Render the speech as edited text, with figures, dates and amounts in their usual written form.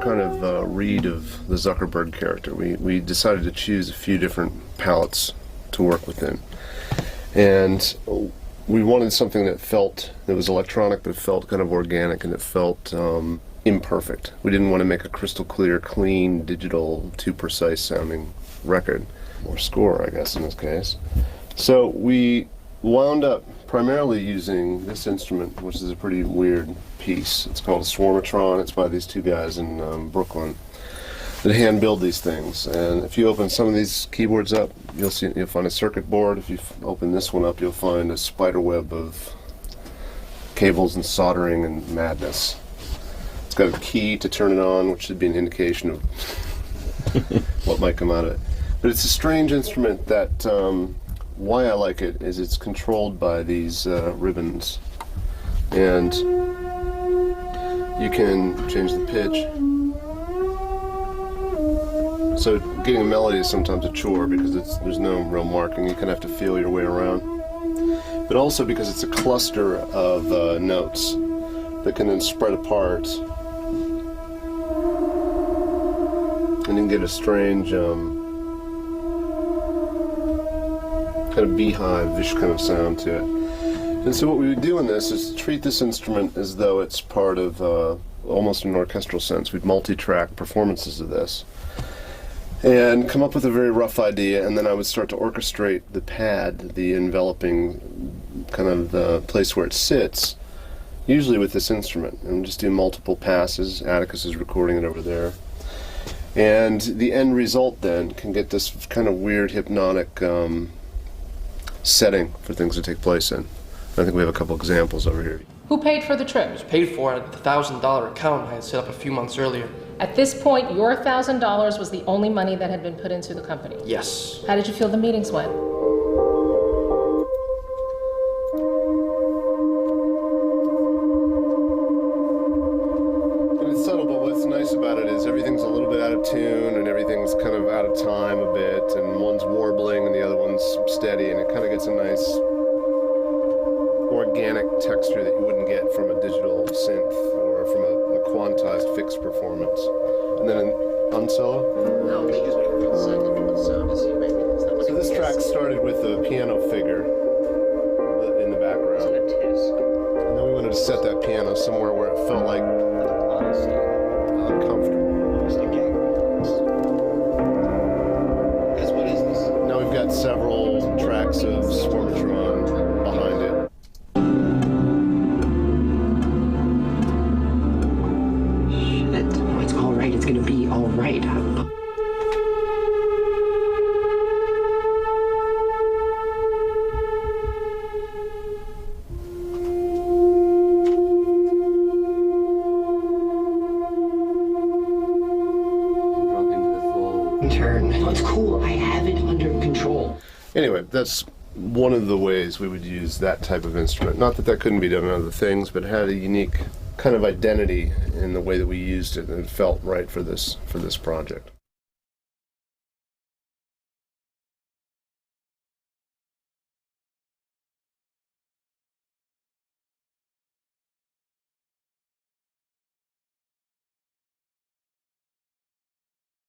kind of read of the Zuckerberg character. We decided to choose a few different palettes to work within. And we wanted something that was electronic, but felt kind of organic, and it felt imperfect. We didn't want to make a crystal clear, clean, digital, too precise sounding record, or score, I guess, in this case. So we wound up primarily using this instrument, which is a pretty weird piece. It's called a Swarmatron. It's by these two guys in Brooklyn that hand build these things. And if you open some of these keyboards up, you'll find a circuit board. If you open this one up, you'll find a spider web of cables and soldering and madness. It's got a key to turn it on, which should be an indication of what might come out of it. But it's a strange instrument that, why I like it is it's controlled by these ribbons. And you can change the pitch. So getting a melody is sometimes a chore because there's no real marking. You kind of have to feel your way around. But also because it's a cluster of notes that can then spread apart. And you can get a strange kind of beehive-ish kind of sound to it. And so what we would do in this is treat this instrument as though it's part of almost an orchestral sense. We'd multi-track performances of this and come up with a very rough idea, and then I would start to orchestrate the pad, the enveloping kind of the place where it sits, usually with this instrument, and just do multiple passes. Atticus is recording it over there. And the end result then can get this kind of weird hypnotic setting for things to take place in. I think we have a couple examples over here. Who paid for the trip? It was paid for at the $1,000 account I had set up a few months earlier. At this point, your $1,000 was the only money that had been put into the company. Yes. How did you feel the meetings went? It's subtle, but what's nice about it is everything's a little bit out of tune and everything's kind of out of time a bit, and one's warbling and the other one's steady, and it kind of gets a nice organic texture that you wouldn't get from a digital synth or from a quantized fixed performance. And then an unsolo. No, excuse me for a second. So this track started with a piano figure in the background. And then we wanted to set that piano somewhere where it felt like uncomfortable. What is this? Now we've got several tracks of Swarmatron behind it. It's all right. It's gonna be all right. Turn. It's cool. I have it under control. Anyway, that's one of the ways we would use that type of instrument. Not that that couldn't be done in other things, but it had a unique kind of identity in the way that we used it, and it felt right for this project.